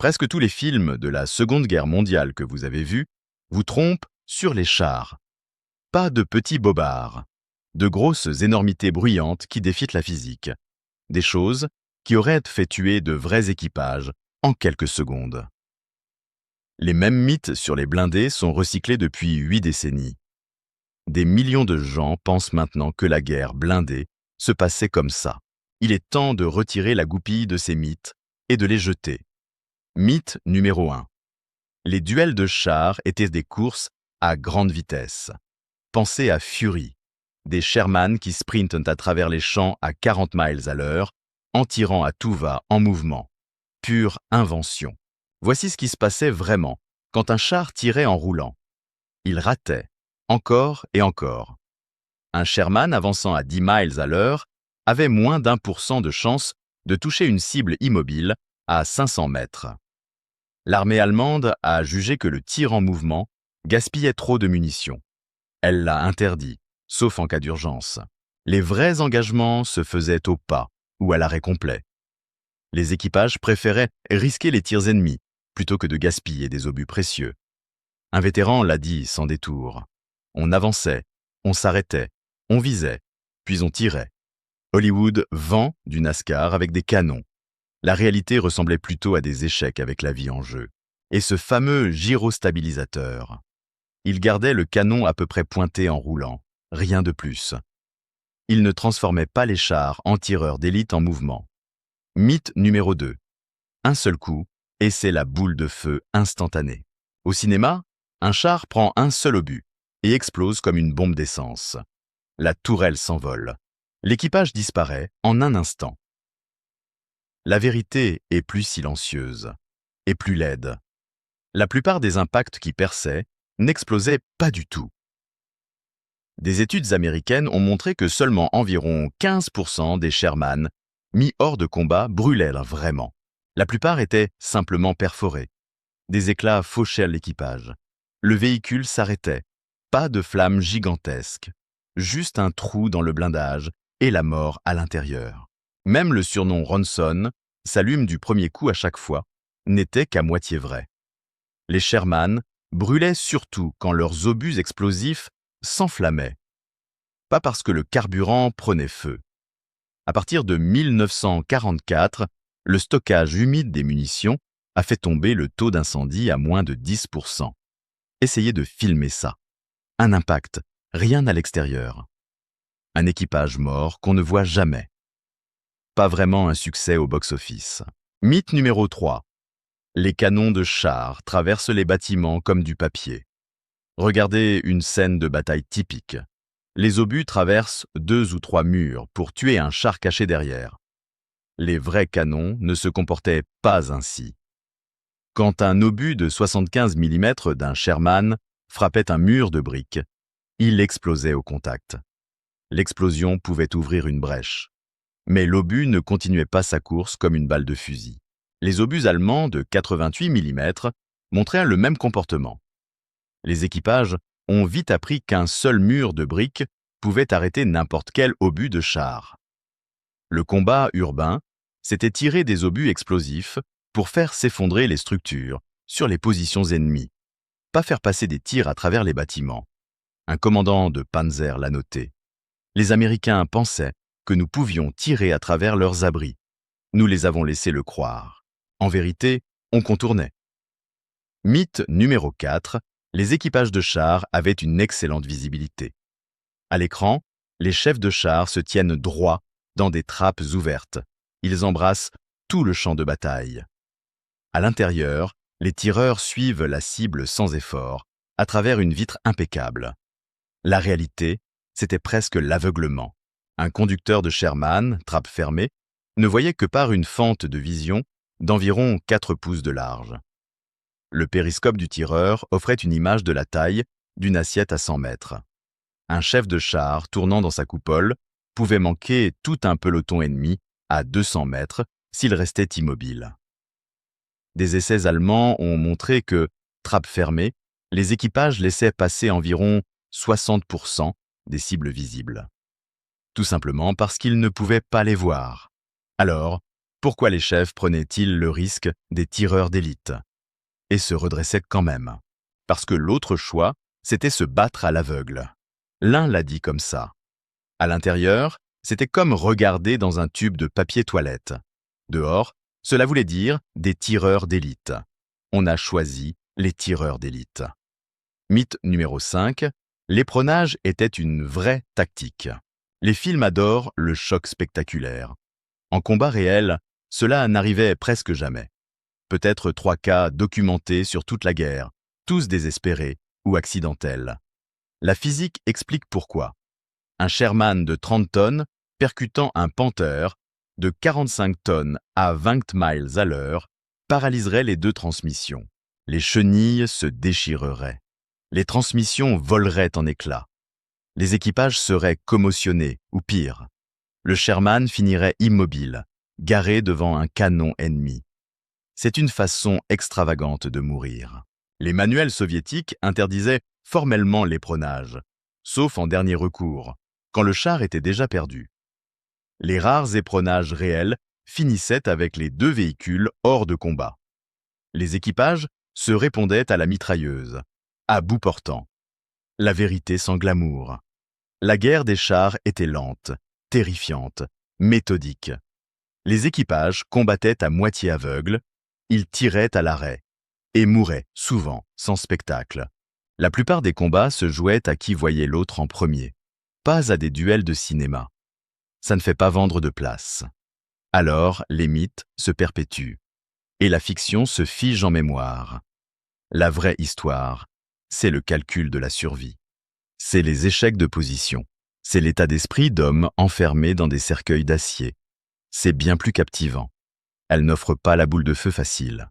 Presque tous les films de la Seconde Guerre mondiale que vous avez vus vous trompent sur les chars. Pas de petits bobards, de grosses énormités bruyantes qui défient la physique. Des choses qui auraient fait tuer de vrais équipages en quelques secondes. Les mêmes mythes sur les blindés sont recyclés depuis 8 décennies. Des millions de gens pensent maintenant que la guerre blindée se passait comme ça. Il est temps de retirer la goupille de ces mythes et de les jeter. Mythe numéro 1. Les duels de chars étaient des courses à grande vitesse. Pensez à Fury, des Sherman qui sprintent à travers les champs à 40 miles à l'heure, en tirant à tout va en mouvement. Pure invention. Voici ce qui se passait vraiment quand un char tirait en roulant. Il ratait, encore et encore. Un Sherman avançant à 10 miles à l'heure avait moins d'1% de chance de toucher une cible immobile à 500 mètres. L'armée allemande a jugé que le tir en mouvement gaspillait trop de munitions. Elle l'a interdit, sauf en cas d'urgence. Les vrais engagements se faisaient au pas ou à l'arrêt complet. Les équipages préféraient risquer les tirs ennemis plutôt que de gaspiller des obus précieux. Un vétéran l'a dit sans détour. On avançait, on s'arrêtait, on visait, puis on tirait. Hollywood vend du NASCAR avec des canons. La réalité ressemblait plutôt à des échecs avec la vie en jeu. Et ce fameux gyrostabilisateur. Il gardait le canon à peu près pointé en roulant, rien de plus. Il ne transformait pas les chars en tireurs d'élite en mouvement. Mythe numéro 2. Un seul coup, et c'est la boule de feu instantanée. Au cinéma, un char prend un seul obus et explose comme une bombe d'essence. La tourelle s'envole. L'équipage disparaît en un instant. La vérité est plus silencieuse et plus laide. La plupart des impacts qui perçaient n'explosaient pas du tout. Des études américaines ont montré que seulement environ 15% des Sherman mis hors de combat brûlaient vraiment. La plupart étaient simplement perforés. Des éclats fauchaient l'équipage. Le véhicule s'arrêtait. Pas de flammes gigantesques. Juste un trou dans le blindage et la mort à l'intérieur. Même le surnom Ronson, s'allume du premier coup à chaque fois, n'était qu'à moitié vrai. Les Sherman brûlaient surtout quand leurs obus explosifs s'enflammaient. Pas parce que le carburant prenait feu. À partir de 1944, le stockage humide des munitions a fait tomber le taux d'incendie à moins de 10%. Essayez de filmer ça. Un impact, rien à l'extérieur. Un équipage mort qu'on ne voit jamais. Pas vraiment un succès au box-office. Mythe numéro 3. Les canons de chars traversent les bâtiments comme du papier. Regardez une scène de bataille typique. Les obus traversent 2 ou 3 murs pour tuer un char caché derrière. Les vrais canons ne se comportaient pas ainsi. Quand un obus de 75 mm d'un Sherman frappait un mur de briques, il explosait au contact. L'explosion pouvait ouvrir une brèche. Mais l'obus ne continuait pas sa course comme une balle de fusil. Les obus allemands de 88 mm montraient le même comportement. Les équipages ont vite appris qu'un seul mur de briques pouvait arrêter n'importe quel obus de char. Le combat urbain, c'était tirer des obus explosifs pour faire s'effondrer les structures sur les positions ennemies, pas faire passer des tirs à travers les bâtiments. Un commandant de Panzer l'a noté. Les Américains pensaient que nous pouvions tirer à travers leurs abris. Nous les avons laissés le croire. En vérité, on contournait. Mythe numéro 4. Les équipages de chars avaient une excellente visibilité. À l'écran, les chefs de chars se tiennent droits dans des trappes ouvertes. Ils embrassent tout le champ de bataille. À l'intérieur, les tireurs suivent la cible sans effort, à travers une vitre impeccable. La réalité, c'était presque l'aveuglement. Un conducteur de Sherman, trappe fermée, ne voyait que par une fente de vision d'environ 4 pouces de large. Le périscope du tireur offrait une image de la taille d'une assiette à 100 mètres. Un chef de char tournant dans sa coupole pouvait manquer tout un peloton ennemi à 200 mètres s'il restait immobile. Des essais allemands ont montré que, trappe fermée, les équipages laissaient passer environ 60% des cibles visibles. Tout simplement parce qu'ils ne pouvaient pas les voir. Alors, Pourquoi les chefs prenaient-ils le risque des tireurs d'élite et se redressaient quand même? Parce que l'autre choix, c'était se battre à l'aveugle. L'un l'a dit comme ça. À l'intérieur, c'était comme regarder dans un tube de papier toilette. Dehors, cela voulait dire des tireurs d'élite. On a choisi les tireurs d'élite. Mythe numéro 5. L'éperonage était une vraie tactique. Les films adorent le choc spectaculaire. En combat réel, cela n'arrivait presque jamais. Peut-être 3 cas documentés sur toute la guerre, tous désespérés ou accidentels. La physique explique pourquoi. Un Sherman de 30 tonnes percutant un Panther de 45 tonnes à 20 miles à l'heure paralyserait les deux transmissions. Les chenilles se déchireraient. Les transmissions voleraient en éclats. Les équipages seraient commotionnés, ou pire. Le Sherman finirait immobile, garé devant un canon ennemi. C'est une façon extravagante de mourir. Les manuels soviétiques interdisaient formellement l'éperonage, sauf en dernier recours, quand le char était déjà perdu. Les rares éperonnages réels finissaient avec les deux véhicules hors de combat. Les équipages se répondaient à la mitrailleuse, à bout portant. La vérité sans glamour. La guerre des chars était lente, terrifiante, méthodique. Les équipages combattaient à moitié aveugles, ils tiraient à l'arrêt et mouraient souvent sans spectacle. La plupart des combats se jouaient à qui voyait l'autre en premier, pas à des duels de cinéma. Ça ne fait pas vendre de place. Alors, les mythes se perpétuent et la fiction se fige en mémoire. La vraie histoire, c'est le calcul de la survie. C'est les échecs de position. C'est l'état d'esprit d'hommes enfermés dans des cercueils d'acier. C'est bien plus captivant. Elle n'offre pas la boule de feu facile.